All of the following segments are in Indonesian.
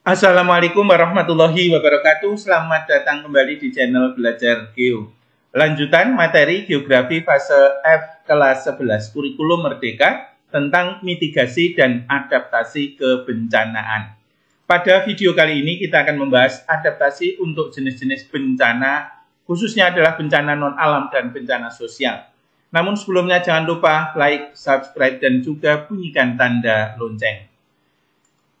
Assalamualaikum warahmatullahi wabarakatuh. Selamat datang kembali di channel Belajar Geo. Lanjutan materi geografi fase F kelas 11 kurikulum merdeka tentang mitigasi dan adaptasi kebencanaan. Pada video kali ini kita akan membahas adaptasi untuk jenis-jenis bencana, khususnya adalah bencana non-alam dan bencana sosial. Namun sebelumnya jangan lupa like, subscribe, dan juga bunyikan tanda lonceng.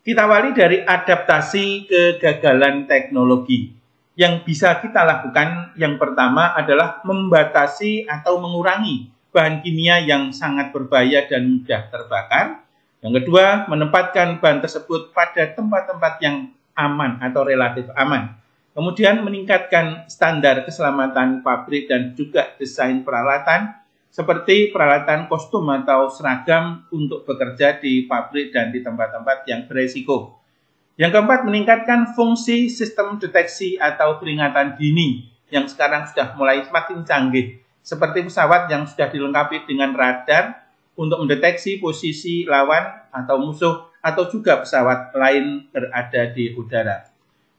Kita awali dari adaptasi kegagalan teknologi. Yang bisa kita lakukan yang pertama adalah membatasi atau mengurangi bahan kimia yang sangat berbahaya dan mudah terbakar. Yang kedua, menempatkan bahan tersebut pada tempat-tempat yang aman atau relatif aman. Kemudian meningkatkan standar keselamatan pabrik dan juga desain peralatan seperti peralatan kostum atau seragam untuk bekerja di pabrik dan di tempat-tempat yang beresiko. Yang keempat, meningkatkan fungsi sistem deteksi atau peringatan dini yang sekarang sudah mulai semakin canggih, seperti pesawat yang sudah dilengkapi dengan radar untuk mendeteksi posisi lawan atau musuh, atau juga pesawat lain berada di udara.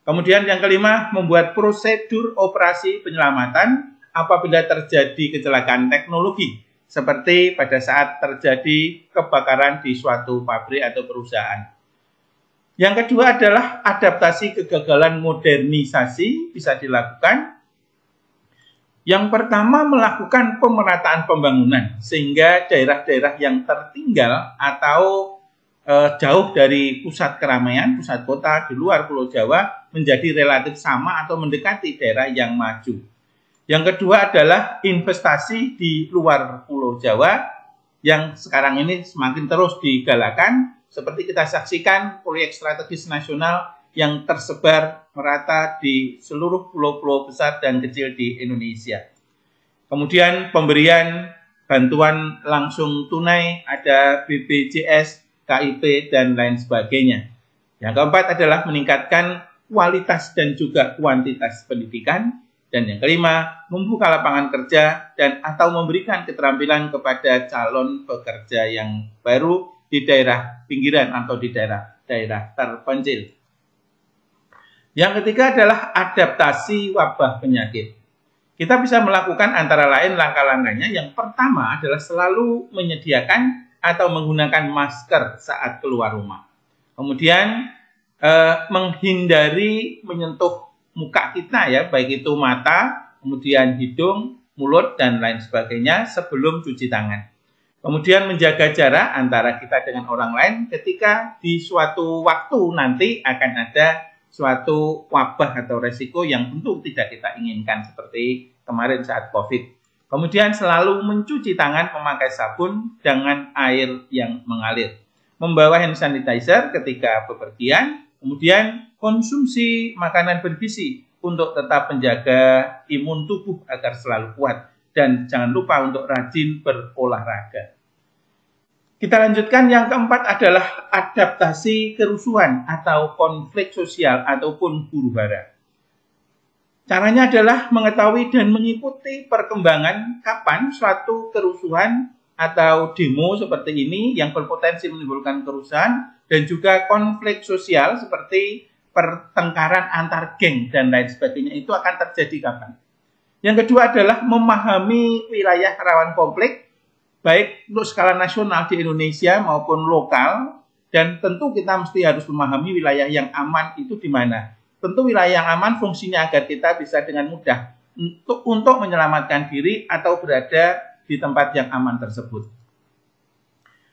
Kemudian yang kelima, membuat prosedur operasi penyelamatan apabila terjadi kecelakaan teknologi, seperti pada saat terjadi kebakaran di suatu pabrik atau perusahaan. Yang kedua adalah adaptasi kegagalan modernisasi bisa dilakukan. Yang pertama, melakukan pemerataan pembangunan, sehingga daerah-daerah yang tertinggal atau jauh dari pusat keramaian, pusat kota di luar Pulau Jawa menjadi relatif sama atau mendekati daerah yang maju. Yang kedua adalah investasi di luar Pulau Jawa yang sekarang ini semakin terus digalakan, seperti kita saksikan proyek strategis nasional yang tersebar merata di seluruh pulau-pulau besar dan kecil di Indonesia. Kemudian pemberian bantuan langsung tunai, ada BPJS, KIP, dan lain sebagainya. Yang keempat adalah meningkatkan kualitas dan juga kuantitas pendidikan. Dan yang kelima, membuka lapangan kerja dan atau memberikan keterampilan kepada calon pekerja yang baru di daerah pinggiran atau di daerah terpencil. Yang ketiga adalah adaptasi wabah penyakit. Kita bisa melakukan antara lain langkah-langkahnya. Yang pertama adalah selalu menyediakan atau menggunakan masker saat keluar rumah. Kemudian menghindari menyentuh muka kita, ya, baik itu mata, kemudian hidung, mulut, dan lain sebagainya sebelum cuci tangan. Kemudian menjaga jarak antara kita dengan orang lain ketika di suatu waktu nanti akan ada suatu wabah atau resiko yang tentu tidak kita inginkan seperti kemarin saat COVID. Kemudian selalu mencuci tangan memakai sabun dengan air yang mengalir. Membawa hand sanitizer ketika bepergian. Kemudian konsumsi makanan bergizi untuk tetap menjaga imun tubuh agar selalu kuat. Dan jangan lupa untuk rajin berolahraga. Kita lanjutkan, yang keempat adalah adaptasi kerusuhan atau konflik sosial ataupun huru-hara. Caranya adalah mengetahui dan mengikuti perkembangan kapan suatu kerusuhan atau demo seperti ini yang berpotensi menimbulkan kerusuhan dan juga konflik sosial seperti pertengkaran antar geng dan lain sebagainya itu akan terjadi kapan. Yang kedua adalah memahami wilayah rawan konflik baik untuk skala nasional di Indonesia maupun lokal, dan tentu kita mesti harus memahami wilayah yang aman itu di mana. Tentu wilayah yang aman fungsinya agar kita bisa dengan mudah untuk menyelamatkan diri atau berada di tempat yang aman tersebut.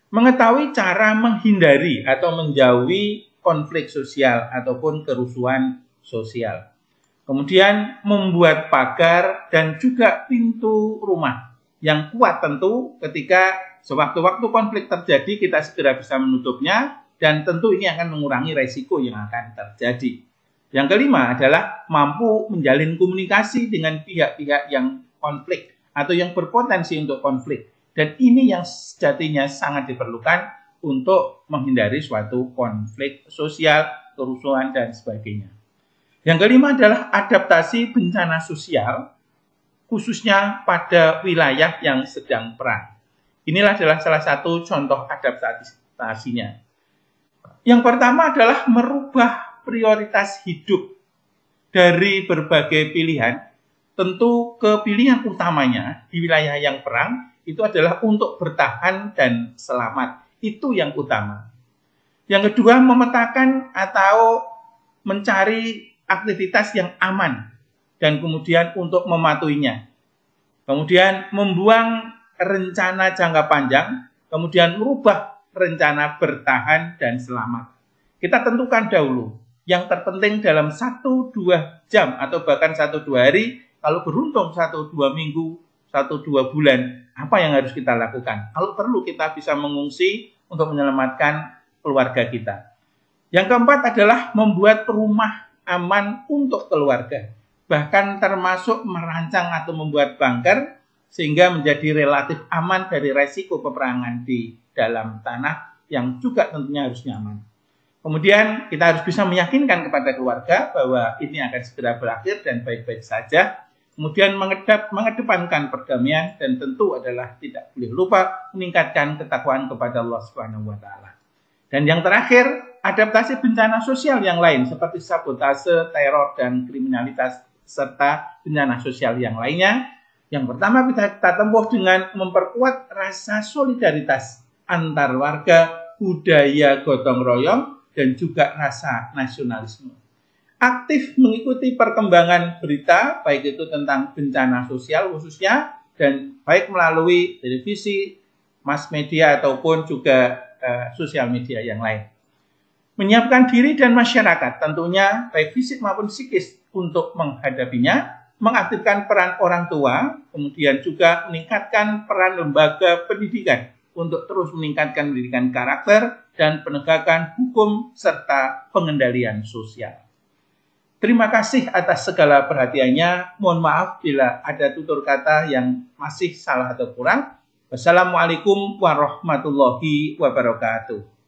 Mengetahui cara menghindari atau menjauhi konflik sosial ataupun kerusuhan sosial. Kemudian membuat pagar dan juga pintu rumah yang kuat tentu ketika sewaktu-waktu konflik terjadi kita segera bisa menutupnya, dan tentu ini akan mengurangi resiko yang akan terjadi. Yang kelima adalah mampu menjalin komunikasi dengan pihak-pihak yang konflik atau yang berpotensi untuk konflik. Dan ini yang sejatinya sangat diperlukan untuk menghindari suatu konflik sosial, kerusuhan, dan sebagainya. Yang kelima adalah adaptasi bencana sosial, khususnya pada wilayah yang sedang perang. Inilah adalah salah satu contoh adaptasinya. Yang pertama adalah merubah prioritas hidup dari berbagai pilihan, tentu kepilihan utamanya di wilayah yang perang itu adalah untuk bertahan dan selamat. Itu yang utama. Yang kedua, memetakan atau mencari aktivitas yang aman dan kemudian untuk mematuhinya. Kemudian membuang rencana jangka panjang, kemudian merubah rencana bertahan dan selamat. Kita tentukan dahulu yang terpenting dalam 1-2 jam atau bahkan 1-2 hari, kalau beruntung 1-2 minggu, 1-2 bulan, apa yang harus kita lakukan? Kalau perlu kita bisa mengungsi untuk menyelamatkan keluarga kita. Yang keempat adalah membuat rumah aman untuk keluarga. Bahkan termasuk merancang atau membuat bunker sehingga menjadi relatif aman dari resiko peperangan di dalam tanah yang juga tentunya harus nyaman. Kemudian kita harus bisa meyakinkan kepada keluarga bahwa ini akan segera berakhir dan baik-baik saja. Kemudian mengedepankan perdamaian dan tentu adalah tidak boleh lupa meningkatkan ketakwaan kepada Allah Subhanahu wa taala. Dan yang terakhir, adaptasi bencana sosial yang lain seperti sabotase, teror dan kriminalitas serta bencana sosial yang lainnya. Yang pertama kita tempuh dengan memperkuat rasa solidaritas antar warga, budaya gotong royong dan juga rasa nasionalisme. Aktif mengikuti perkembangan berita, baik itu tentang bencana sosial khususnya, dan baik melalui televisi, mass media, ataupun juga sosial media yang lain. Menyiapkan diri dan masyarakat, tentunya baik fisik maupun psikis untuk menghadapinya, mengaktifkan peran orang tua, kemudian juga meningkatkan peran lembaga pendidikan untuk terus meningkatkan pendidikan karakter dan penegakan hukum serta pengendalian sosial. Terima kasih atas segala perhatiannya. Mohon maaf bila ada tutur kata yang masih salah atau kurang. Wassalamualaikum warahmatullahi wabarakatuh.